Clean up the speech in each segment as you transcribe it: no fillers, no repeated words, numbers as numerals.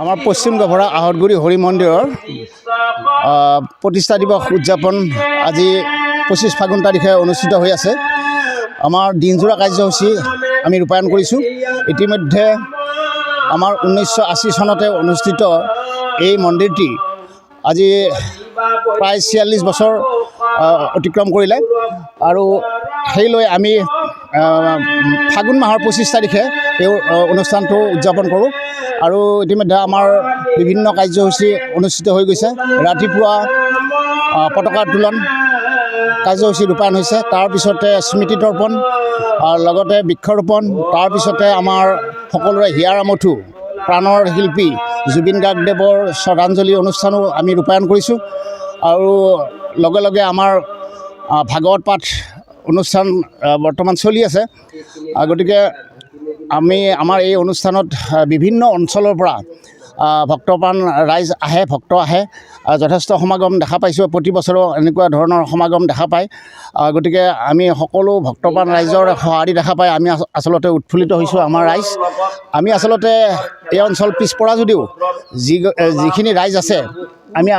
আমাৰ পশ্চিম গভৰা আহতগুৰি হৰি মন্দিৰৰ প্ৰতিষ্ঠা দিৱস উদযাপন আজি 25 ফাগুন তাৰিখে অনুষ্ঠিত হৈ আছে। আমাৰ দিনজোৰা কাৰ্যসূচী আমি ৰূপায়ণ কৰিছোঁ। ইতিমধ্যে আমাৰ 1980 চনতে অনুষ্ঠিত এই মন্দিৰটি আজি প্ৰায় 46 বছৰ অতিক্ৰম কৰিলে আৰু সেইলৈ আমি ফাগুন মাহৰ 25 তাৰিখে এই অনুষ্ঠানটো উদযাপন কৰোঁ। আৰু ইতিমধ্যে আমাৰ বিভিন্ন কাৰ্যসূচী অনুষ্ঠিত হৈ গৈছে। ৰাতিপুৱা পতাকা উত্তোলন কাৰ্যসূচী ৰূপায়ণ হৈছে, তাৰপিছতে স্মৃতি তৰ্পণ, লগতে বৃক্ষৰোপণ, তাৰপিছতে আমাৰ সকলোৰে হিয়াৰ আমঠু প্ৰাণৰ শিল্পী জুবিন গাৰ্গদেৱৰ শ্ৰদ্ধাঞ্জলি অনুষ্ঠানো আমি ৰূপায়ণ কৰিছোঁ। আৰু লগে লগে আমাৰ ভাগৱত পাঠ অনুষ্ঠান বৰ্তমান চলি আছে। গতিকে আমি আমাৰ এই অনুষ্ঠানত বিভিন্ন অঞ্চলৰ পৰা ভক্তপ্ৰাণ ৰাইজ আহে, ভক্ত আহে, যথেষ্ট সমাগম দেখা পাইছোঁ। প্ৰতি বছৰো এনেকুৱা ধৰণৰ সমাগম দেখা পায়। গতিকে আমি সকলো ভক্তপ্ৰাণ ৰাইজৰ সঁহাৰি দেখা পাই আমি আচলতে উৎফুল্লিত হৈছোঁ। আমাৰ ৰাইজ আমি আচলতে এই অঞ্চল পিছপৰা যদিও যিখিনি ৰাইজ আছে আমি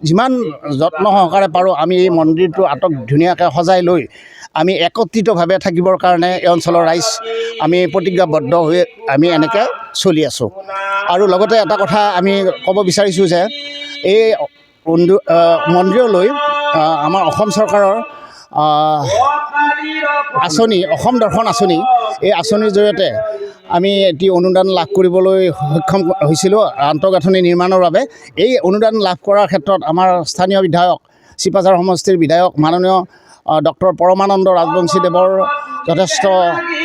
যিমান যত্ন সহকাৰে পাৰোঁ আমি এই মন্দিৰটো আটক ধুনীয়াকৈ সজাই লৈ আমি একত্ৰিতভাৱে থাকিবৰ কাৰণে এই অঞ্চলৰ ৰাইজ আমি প্ৰতিজ্ঞাবদ্ধ হৈ আমি এনেকৈ চলি আছোঁ। আৰু লগতে এটা কথা আমি ক'ব বিচাৰিছোঁ যে এই মন্দিৰলৈ আমাৰ অসম চৰকাৰৰ আঁচনি অসম দৰ্শন আঁচনি, এই আঁচনিৰ জৰিয়তে আমি এটি অনুদান লাভ কৰিবলৈ সক্ষম হৈছিলোঁ আন্তঃগাঁথনি নিৰ্মাণৰ বাবে। এই অনুদান লাভ কৰাৰ ক্ষেত্ৰত আমাৰ স্থানীয় বিধায়ক চিপাঝাৰ সমষ্টিৰ বিধায়ক মাননীয় ডক্টৰ পৰমানন্দ ৰাজবংশীদেৱৰ যথেষ্ট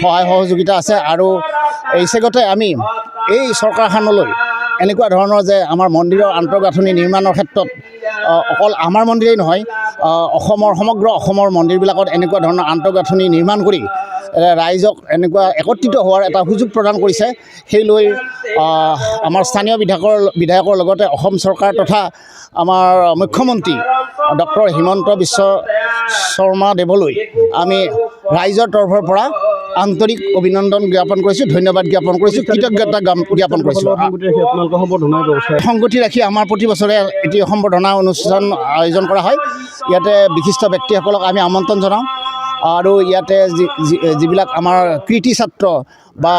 সহায় সহযোগিতা আছে। আৰু এই চেগতে আমি এই চৰকাৰখনলৈ এনেকুৱা ধৰণৰ যে আমাৰ মন্দিৰৰ আন্তঃগাঁথনি নিৰ্মাণৰ ক্ষেত্ৰত অকল আমাৰ মন্দিৰেই নহয়, সমগ্ৰ অসমৰ মন্দিৰবিলাকত এনেকুৱা ধৰণৰ আন্তঃগাঁথনি নিৰ্মাণ কৰি ৰাইজক এনেকুৱা একত্ৰিত হোৱাৰ এটা সুযোগ প্ৰদান কৰিছে। সেইলৈ আমাৰ স্থানীয় বিধায়কৰ লগতে অসম চৰকাৰ তথা আমাৰ মুখ্যমন্ত্ৰী ডক্টৰ হিমন্ত বিশ্ব শৰ্মা দেৱলৈ আমি ৰাইজৰ তৰফৰ পৰা আন্তৰিক অভিনন্দন জ্ঞাপন কৰিছোঁ, ধন্যবাদ জ্ঞাপন কৰিছোঁ, কৃতজ্ঞতা জ্ঞাপন কৰিছোঁ। সংগতি ৰাখি আমাৰ প্ৰতি বছৰে এটি সম্বৰ্ধনা অনুষ্ঠান আয়োজন কৰা হয়। ইয়াতে বিশিষ্ট ব্যক্তিসকলক আমি আমন্ত্ৰণ জনাওঁ আৰু ইয়াতে যিবিলাক আমাৰ কৃতি ছাত্ৰ বা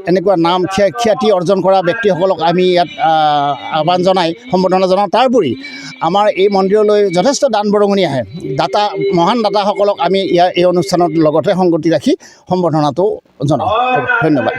এনেকুৱা নাম খ্যাতি অৰ্জন কৰা ব্যক্তিসকলক আমি ইয়াত আহ্বান জনাই সম্বৰ্ধনা জনাওঁ। তাৰোপৰি আমাৰ এই মন্দিৰলৈ যথেষ্ট দান বৰঙণি আহে, মহান দাতাসকলক আমি এই অনুষ্ঠানত লগতে সংগতি ৰাখি সম্বৰ্ধনাটো জনাওঁ। ধন্যবাদ।